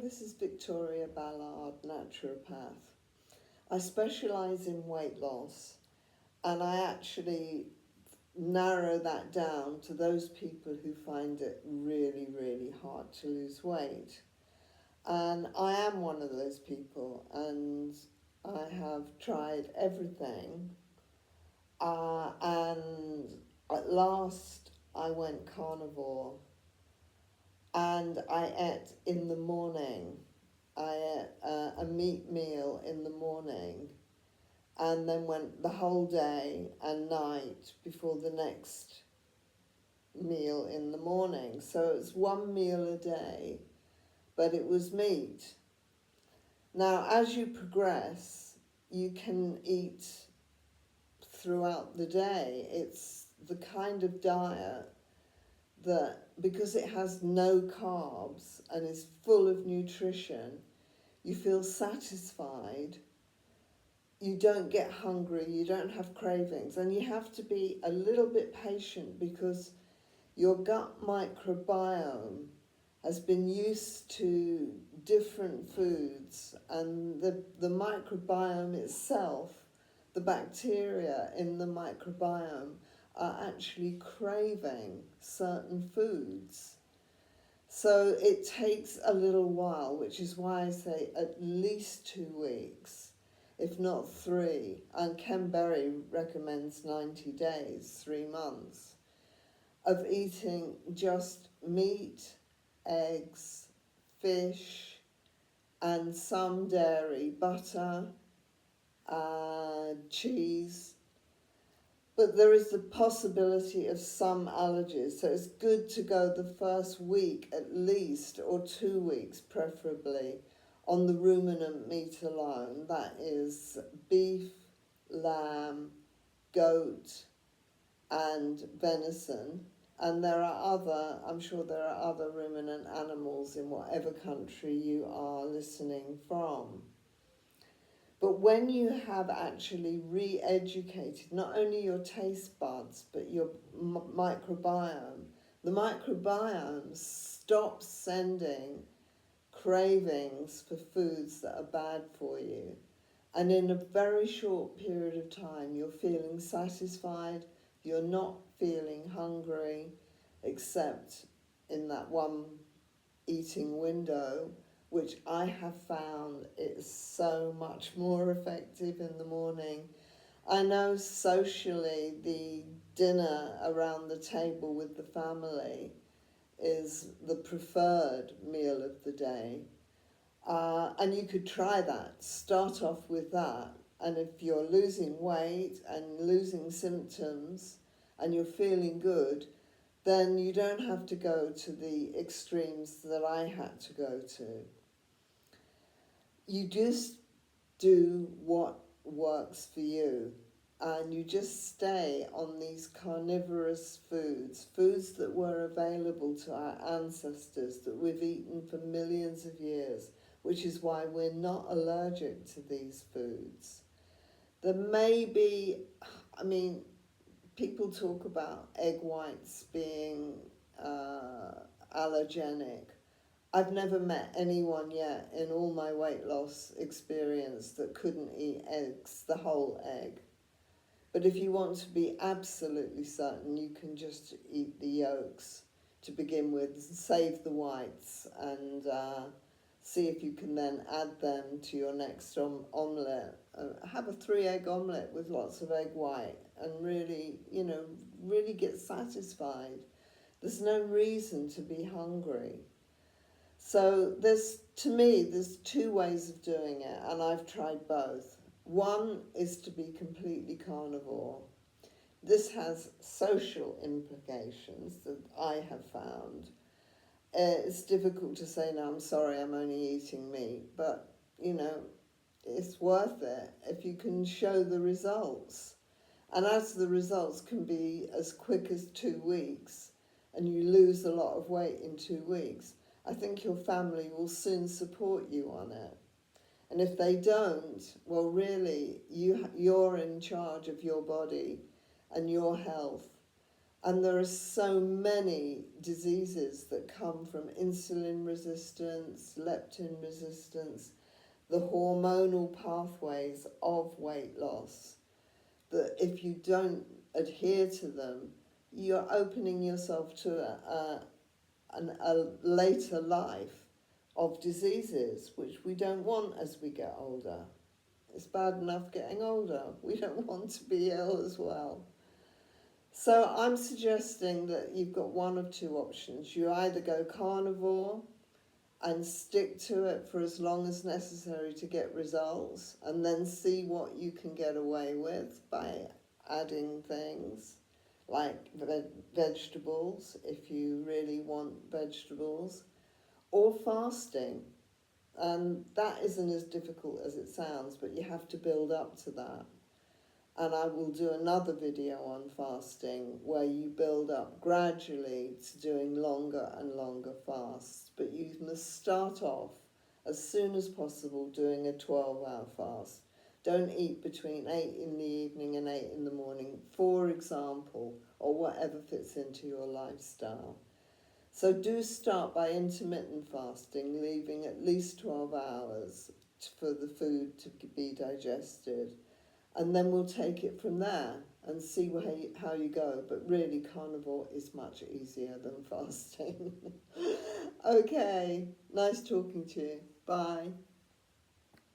this is Victoria Ballard, naturopath. I specialise in weight loss, and I actually narrow that down to those people who find it really, really hard to lose weight. And I am one of those people, and I have tried everything. And at last, I went carnivore, and I ate in the morning. I ate a meat meal in the morning, and then went the whole day and night before the next meal in the morning. So it's one meal a day, but it was meat. Now, as you progress, you can eat throughout the day. It's the kind of diet that, because it has no carbs and is full of nutrition, you feel satisfied, you don't get hungry, you don't have cravings, and you have to be a little bit patient because your gut microbiome has been used to different foods, and the microbiome itself, the bacteria in the microbiome, are actually craving certain foods. So it takes a little while, which is why I say at least 2 weeks, if not 3. And Ken Berry recommends 90 days, 3 months, of eating just meat, eggs, fish, and some dairy, butter, cheese. But there is the possibility of some allergies, so it's good to go the first week at least, or 2 weeks preferably, on the ruminant meat alone. That is beef, lamb, goat, and venison. And there are I'm sure there are other ruminant animals in whatever country you are listening from. But when you have actually re-educated not only your taste buds, but your microbiome, the microbiome stops sending cravings for foods that are bad for you. And in a very short period of time, you're feeling satisfied, you're not feeling hungry, except in that one eating window, which I have found is so much more effective in the morning. I know socially the dinner around the table with the family is the preferred meal of the day. And you could try that, start off with that. And if you're losing weight and losing symptoms and you're feeling good, then you don't have to go to the extremes that I had to go to. You just do what works for you, and you just stay on these carnivorous foods that were available to our ancestors, that we've eaten for millions of years, which is why we're not allergic to these foods. There may be, people talk about egg whites being allergenic. I've never met anyone yet in all my weight loss experience that couldn't eat eggs, the whole egg. But if you want to be absolutely certain, you can just eat the yolks to begin with, save the whites, and see if you can then add them to your next omelette. Have a 3-egg omelette with lots of egg white and really, really get satisfied. There's no reason to be hungry. So there's 2 ways of doing it, and I've tried both. One is to be completely carnivore. This has social implications that I have found. It's difficult to say, no, I'm sorry, I'm only eating meat, but, it's worth it if you can show the results. And as the results can be as quick as 2 weeks, and you lose a lot of weight in 2 weeks, I think your family will soon support you on it. And if they don't, well, really, you're in charge of your body and your health. And there are so many diseases that come from insulin resistance, leptin resistance, the hormonal pathways of weight loss, that if you don't adhere to them, you're opening yourself to a later life of diseases, which we don't want as we get older. It's bad enough getting older. We don't want to be ill as well. So I'm suggesting that you've got one of two options. You either go carnivore and stick to it for as long as necessary to get results, and then see what you can get away with by adding things like vegetables, if you really want vegetables, or fasting. And that isn't as difficult as it sounds, but you have to build up to that. And I will do another video on fasting where you build up gradually to doing longer and longer fasts. But you must start off as soon as possible doing a 12-hour fast. Don't eat between 8 in the evening and 8 in the morning, for example, or whatever fits into your lifestyle. So do start by intermittent fasting, leaving at least 12 hours for the food to be digested. And then we'll take it from there and see how you go. But really, carnivore is much easier than fasting. Okay, nice talking to you. Bye.